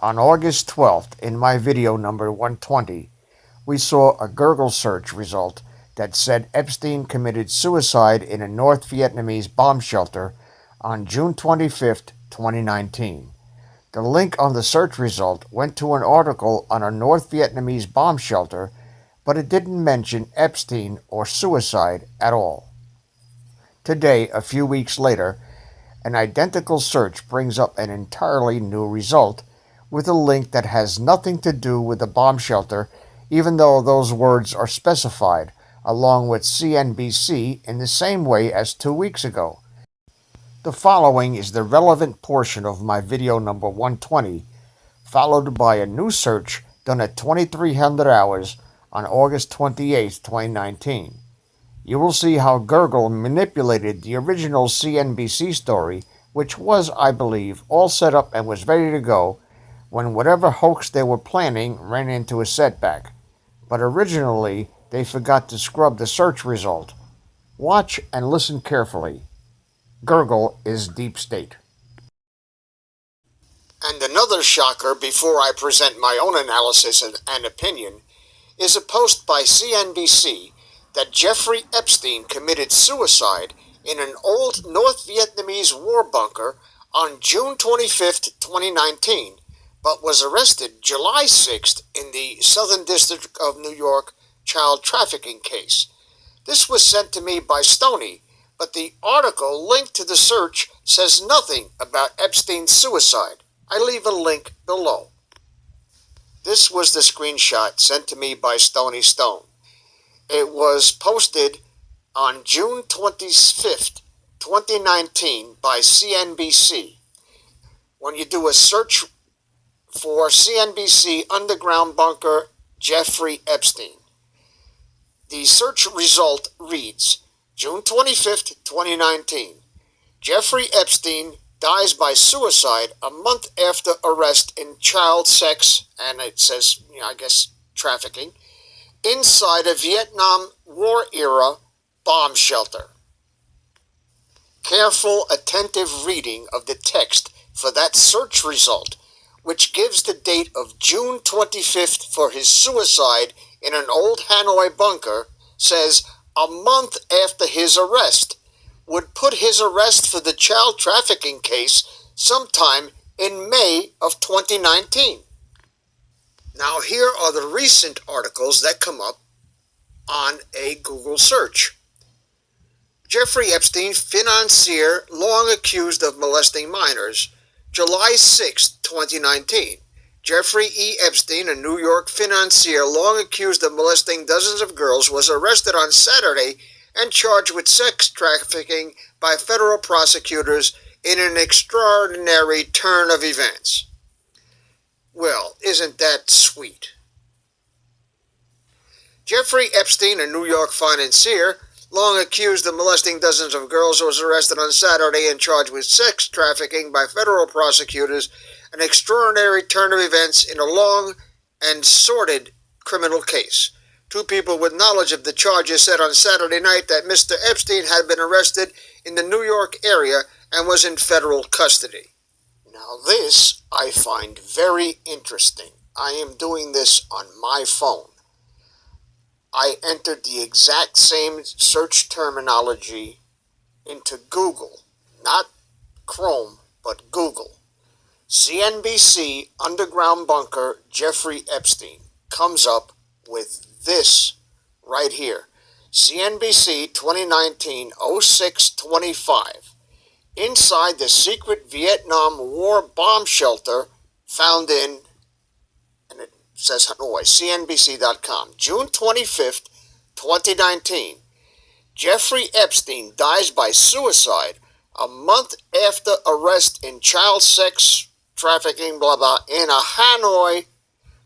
On August 12th, in my video number 120, we saw a Gurgle search result that said Epstein committed suicide in a North Vietnamese bomb shelter on June 25th, 2019. The link on the search result went to an article on a North Vietnamese bomb shelter, but it didn't mention Epstein or suicide at all. Today, a few weeks later, an identical search brings up an entirely new result with a link that has nothing to do with the bomb shelter, even though those words are specified, along with CNBC in the same way as 2 weeks ago. The following is the relevant portion of my video number 120, followed by a new search done at 2300 hours on August 28, 2019. You will see how Gurgle manipulated the original CNBC story, which was, I believe, all set up and was ready to go, when whatever hoax they were planning ran into a setback. But originally, they forgot to scrub the search result. Watch and listen carefully. Gurgle is deep state. And another shocker before I present my own analysis and opinion is a post by CNBC that Jeffrey Epstein committed suicide in an old North Vietnamese war bunker on June 25, 2019, but was arrested July 6th in the Southern District of New York child trafficking case. This was sent to me by Stony, but the article linked to the search says nothing about Epstein's suicide. I leave a link below. This was the screenshot sent to me by Stony Stone. It was posted on June 25th, 2019 by CNBC. When you do a search for CNBC Underground Bunker Jeffrey Epstein, the search result reads, June 25th, 2019. Jeffrey Epstein dies by suicide a month after arrest in child sex, and it says, I guess, trafficking, inside a Vietnam War-era bomb shelter. Careful, attentive reading of the text for that search result, which gives the date of June 25th for his suicide in an old Hanoi bunker, says a month after his arrest, would put his arrest for the child trafficking case sometime in May of 2019. Now here are the recent articles that come up on a Google search. Jeffrey Epstein, financier, long accused of molesting minors, July 6, 2019. Jeffrey E. Epstein, a New York financier long accused of molesting dozens of girls, was arrested on Saturday and charged with sex trafficking by federal prosecutors in an extraordinary turn of events. Well, isn't that sweet? Jeffrey Epstein, a New York financier, long accused of molesting dozens of girls, was arrested on Saturday and charged with sex trafficking by federal prosecutors, an extraordinary turn of events in a long and sordid criminal case. Two people with knowledge of the charges said on Saturday night that Mr. Epstein had been arrested in the New York area and was in federal custody. Now this I find very interesting. I am doing this on my phone. I entered the exact same search terminology into Google, not Chrome, but Google. CNBC Underground Bunker Jeffrey Epstein comes up with this right here. CNBC 2019-06-25. Inside the secret Vietnam War bomb shelter found in, and it says Hanoi, CNBC.com, June 25th, 2019. Jeffrey Epstein dies by suicide a month after arrest in child sex trafficking, blah, blah, in a Hanoi,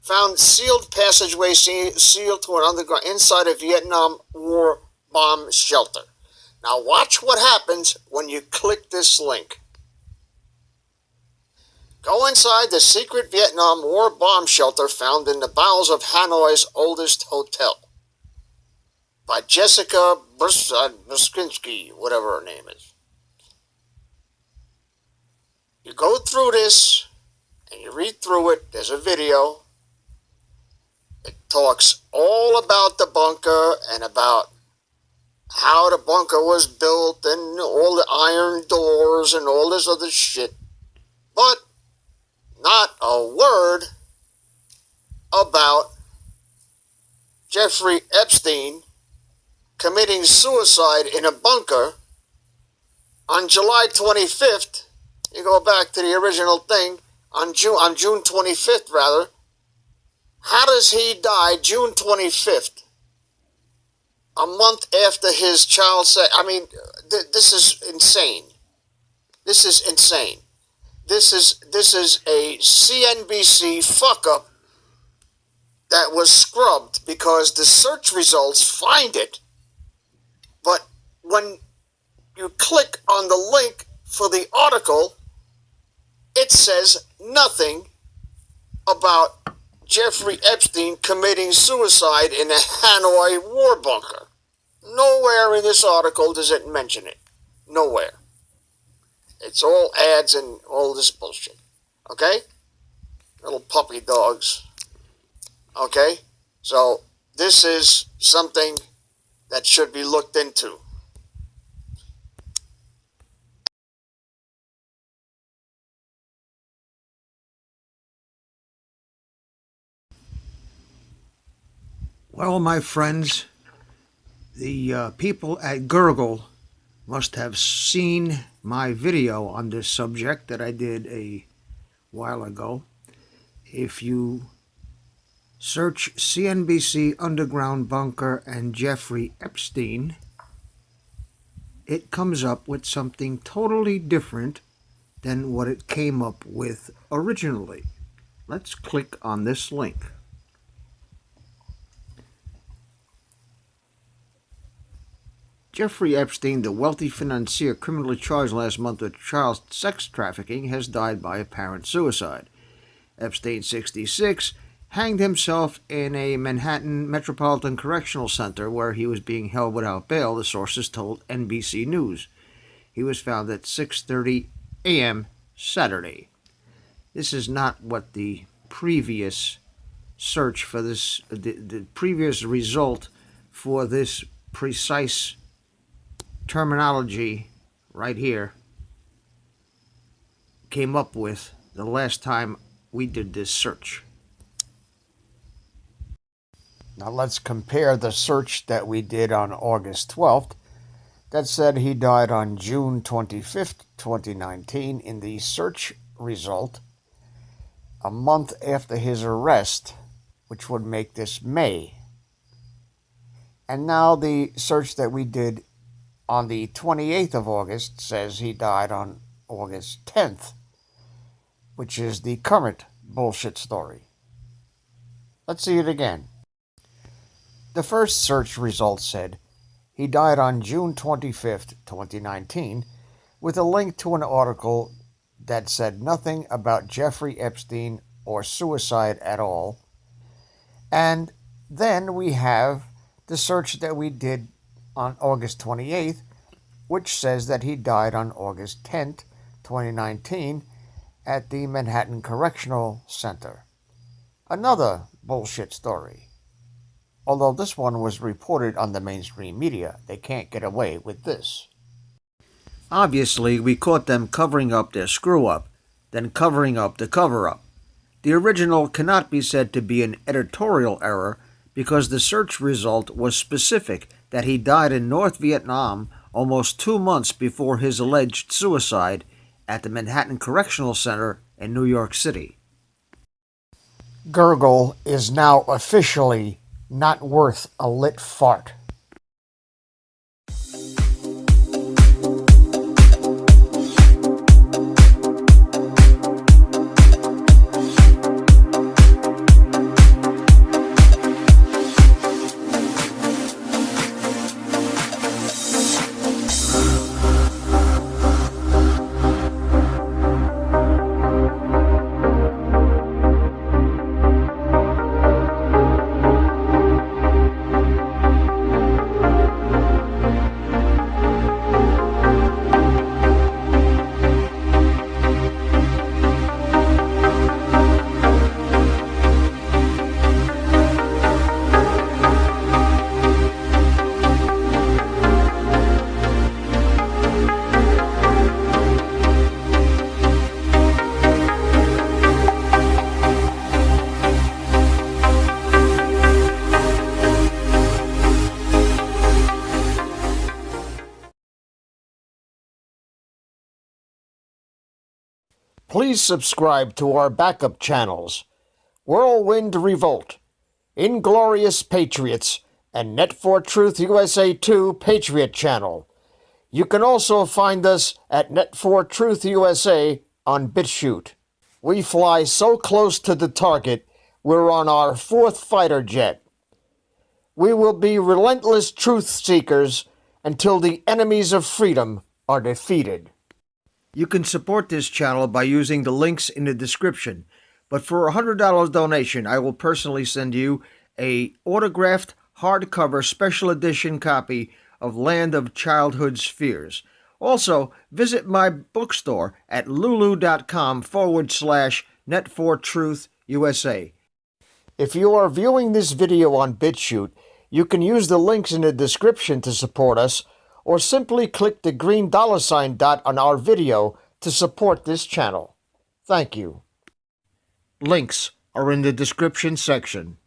found sealed passageway sealed to an underground inside a Vietnam War bomb shelter. Now watch what happens when you click this link. Go inside the secret Vietnam War bomb shelter found in the bowels of Hanoi's oldest hotel. By Jessica Bruskinsky, whatever her name is. You go through this, and you read through it. There's a video. It talks all about the bunker and about how the bunker was built and all the iron doors and all this other shit. But not a word about Jeffrey Epstein committing suicide in a bunker on July 25th. You go back to the original thing, on June 25th, rather. How does he die June 25th? A month after his child said, I mean, this is insane. This is insane. This is a CNBC fuck-up that was scrubbed because the search results find it. But when you click on the link for the article, it says nothing about Jeffrey Epstein committing suicide in a Hanoi war bunker. Nowhere in this article does it mention it. Nowhere. It's all ads and all this bullshit. Okay? Little puppy dogs. Okay? So, this is something that should be looked into. Well, my friends, the people at Gurgle must have seen my video on this subject that I did a while ago. If you search CNBC Underground Bunker and Jeffrey Epstein, it comes up with something totally different than what it came up with originally. Let's click on this link. Jeffrey Epstein, the wealthy financier criminally charged last month with child sex trafficking, has died by apparent suicide. Epstein, 66, hanged himself in a Manhattan Metropolitan Correctional Center where he was being held without bail, the sources told NBC News. He was found at 6:30 a.m. Saturday. This is not what the previous search for this, the previous result for this precise terminology right here came up with the last time we did this search. Now let's compare the search that we did on August 12th that said he died on June 25th, 2019 in the search result a month after his arrest, which would make this May. And now the search that we did on the 28th of August says he died on August 10th, which is the current bullshit story. Let's see it again. The first search result said he died on June 25th, 2019, with a link to an article that said nothing about Jeffrey Epstein or suicide at all. And then we have the search that we did on August 28th, which says that he died on August 10th, 2019, at the Manhattan Correctional Center. Another bullshit story. Although this one was reported on the mainstream media, they can't get away with this. Obviously, we caught them covering up their screw-up, then covering up the cover-up. The original cannot be said to be an editorial error because the search result was specific that he died in North Vietnam almost 2 months before his alleged suicide at the Manhattan Correctional Center in New York City. Gurgle is now officially not worth a lit fart. Please subscribe to our backup channels, Whirlwind Revolt, Inglorious Patriots, and Net4Truth USA 2 Patriot channel. You can also find us at Net4Truth USA on BitChute. We fly so close to the target, we're on our 4th fighter jet. We will be relentless truth seekers until the enemies of freedom are defeated. You can support this channel by using the links in the description, but for a $100 donation, I will personally send you a autographed hardcover special edition copy of Land of Childhood's Fears. Also, visit my bookstore at lulu.com/net4truth USA. If you are viewing this video on BitChute, you can use the links in the description to support us, or simply click the green $ dot on our video to support this channel. Thank you. Links are in the description section.